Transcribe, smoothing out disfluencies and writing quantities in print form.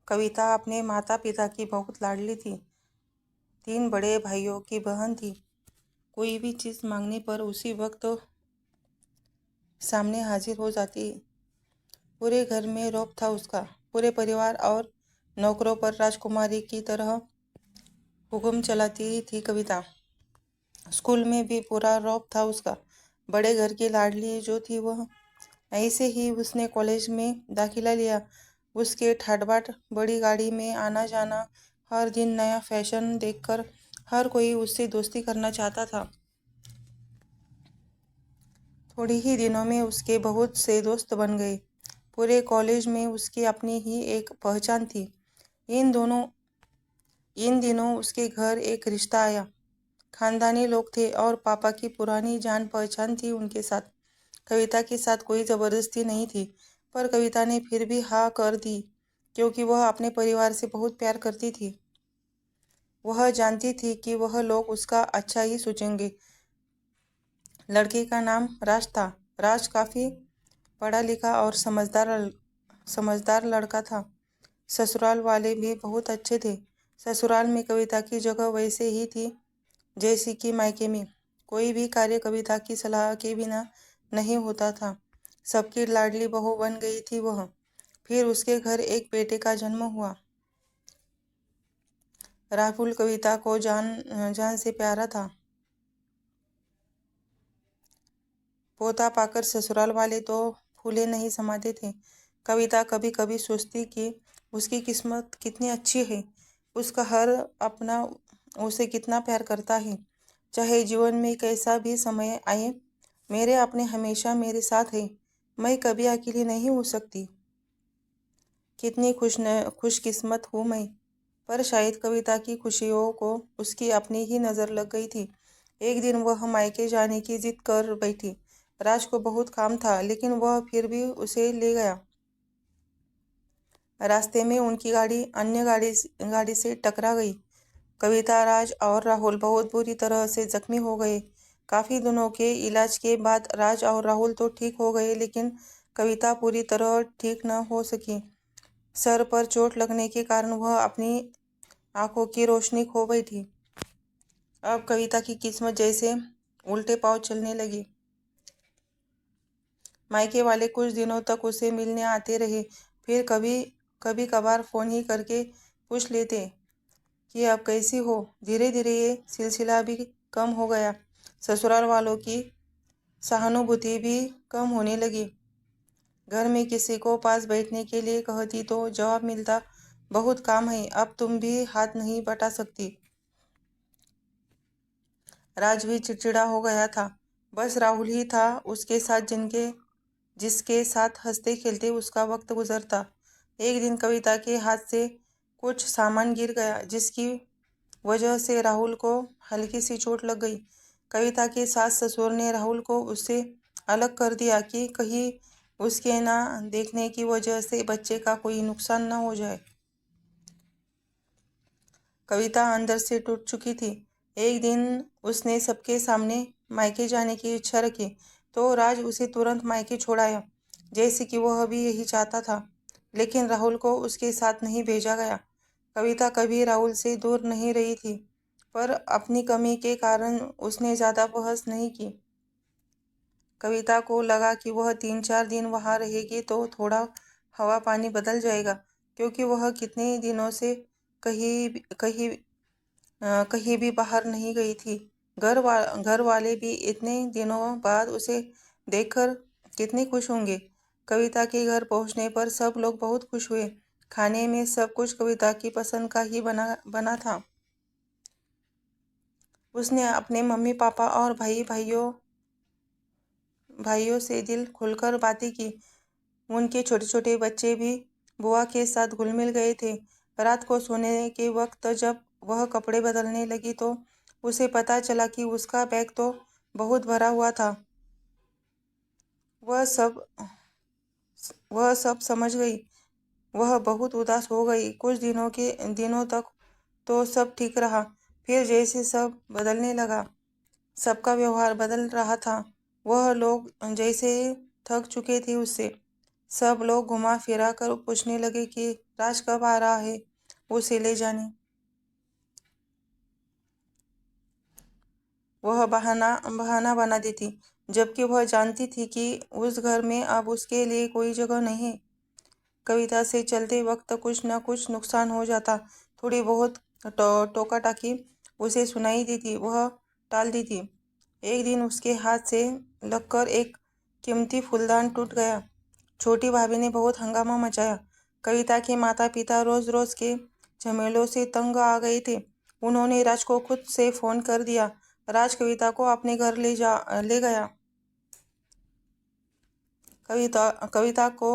कविता अपने माता पिता की बहुत लाडली थी। 3 बड़े भाइयों की बहन थी। कोई भी चीज़ मांगने पर उसी वक्त सामने हाजिर हो जाती। पूरे घर में रौब था उसका। पूरे परिवार और नौकरों पर राजकुमारी की तरह हुक्म चलाती थी कविता। स्कूल में भी पूरा रौब था उसका। बड़े घर की लाडली जो थी वह। ऐसे ही उसने कॉलेज में दाखिला लिया। उसके ठाट-बाट बड़ी गाड़ी में आना जाना, हर दिन नया फैशन देखकर हर कोई उससे दोस्ती करना चाहता था। थोड़े ही दिनों में उसके बहुत से दोस्त बन गए। पूरे कॉलेज में उसकी अपनी ही एक पहचान थी। इन दिनों उसके घर एक रिश्ता आया। खानदानी लोग थे और पापा की पुरानी जान पहचान थी उनके साथ। कविता के साथ कोई जबरदस्ती नहीं थी, पर कविता ने फिर भी हाँ कर दी, क्योंकि वह अपने परिवार से बहुत प्यार करती थी। वह जानती थी कि वह लोग उसका अच्छा ही सोचेंगे। लड़के का नाम राज था। राज काफी पढ़ा लिखा और समझदार लड़का था। ससुराल वाले भी बहुत अच्छे थे। ससुराल में कविता की जगह वैसे ही थी जैसी कि मायके में। कोई भी कार्य कविता की सलाह के बिना नहीं होता था। सबकी लाडली बहू बन गई थी वह। फिर उसके घर एक बेटे का जन्म हुआ। राहुल कविता को जान से प्यारा था। पोता पाकर ससुराल वाले तो फूले नहीं समाते थे। कविता कभी कभी सोचती कि उसकी किस्मत कितनी अच्छी है। उसका हर अपना उसे कितना प्यार करता है। चाहे जीवन में कैसा भी समय आए, मेरे अपने हमेशा मेरे साथ है। मैं कभी अकेली नहीं हो सकती। कितनी खुशकिस्मत हूँ मैं। पर शायद कविता की खुशियों को उसकी अपनी ही नज़र लग गई थी। एक दिन वह मायके जाने की जिद कर बैठी। राज को बहुत काम था, लेकिन वह फिर भी उसे ले गया। रास्ते में उनकी गाड़ी अन्य गाड़ी से टकरा गई। कविता, राज और राहुल बहुत बुरी तरह से जख्मी हो गए। काफी दिनों के इलाज के बाद राज और राहुल तो ठीक हो गए, लेकिन कविता पूरी तरह ठीक न हो सकी। सर पर चोट लगने के कारण वह अपनी आंखों की रोशनी खो बैठी। अब कविता की किस्मत जैसे उल्टे पांव चलने लगी। मायके वाले कुछ दिनों तक उसे मिलने आते रहे, फिर कभी कभार फोन ही करके पूछ लेते कि अब कैसी हो। धीरे धीरे ये सिलसिला भी कम हो गया। ससुराल वालों की सहानुभूति भी कम होने लगी। घर में किसी को पास बैठने के लिए कहती तो जवाब मिलता, बहुत काम है, अब तुम भी हाथ नहीं बटा सकती। राज भी चिड़चिड़ा हो गया था। बस राहुल ही था उसके साथ जिसके साथ हंसते खेलते उसका वक्त गुजरता। एक दिन कविता के हाथ से कुछ सामान गिर गया, जिसकी वजह से राहुल को हल्की सी चोट लग गई। कविता के सास ससुर ने राहुल को उससे अलग कर दिया कि कहीं उसके ना देखने की वजह से बच्चे का कोई नुकसान न हो जाए। कविता अंदर से टूट चुकी थी। एक दिन उसने सबके सामने मायके जाने की इच्छा रखी, तो राज उसे तुरंत मायके छोड़ाया, जैसे कि वह भी यही चाहता था। लेकिन राहुल को उसके साथ नहीं भेजा गया। कविता कभी राहुल से दूर नहीं रही थी, पर अपनी कमी के कारण उसने ज्यादा बहस नहीं की। कविता को लगा कि वह 3-4 दिन वहां रहेगी तो थोड़ा हवा पानी बदल जाएगा, क्योंकि वह कितने दिनों से कहीं कहीं कहीं भी बाहर नहीं गई थी। घर वाले भी इतने दिनों बाद उसे देखकर कितने खुश होंगे। कविता के घर पहुंचने पर सब लोग बहुत खुश हुए। खाने में सब कुछ कविता की पसंद का ही बना बना था। उसने अपने मम्मी पापा और भाइयों से दिल खुलकर बातें की। उनके छोटे छोटे बच्चे भी बुआ के साथ घुल मिल गए थे। रात को सोने के वक्त जब वह कपड़े बदलने लगी तो उसे पता चला कि उसका बैग तो बहुत भरा हुआ था। वह सब वह सब समझ गई। वह बहुत उदास हो गई। कुछ दिनों तक तो सब ठीक रहा। फिर जैसे सब बदलने लगा, सबका व्यवहार बदल रहा था। वह लोग जैसे थक चुके थे उससे। सब लोग घुमा फिरा कर पूछने लगे कि राज कब आ रहा है उसे ले जाने। वह बहाना बहाना बना देती, जबकि वह जानती थी कि उस घर में अब उसके लिए कोई जगह नहीं। कविता से चलते वक्त कुछ न कुछ नुकसान हो जाता। थोड़ी बहुत टोका टाकी उसे सुनाई देती, वह टाल देती। एक दिन उसके हाथ से लगकर एक कीमती फूलदान टूट गया। छोटी भाभी ने बहुत हंगामा मचाया। कविता के माता पिता रोज रोज के झमेलों से तंग आ गए थे। उन्होंने राज को खुद से फोन कर दिया। राज कविता को अपने घर ले गया। कविता को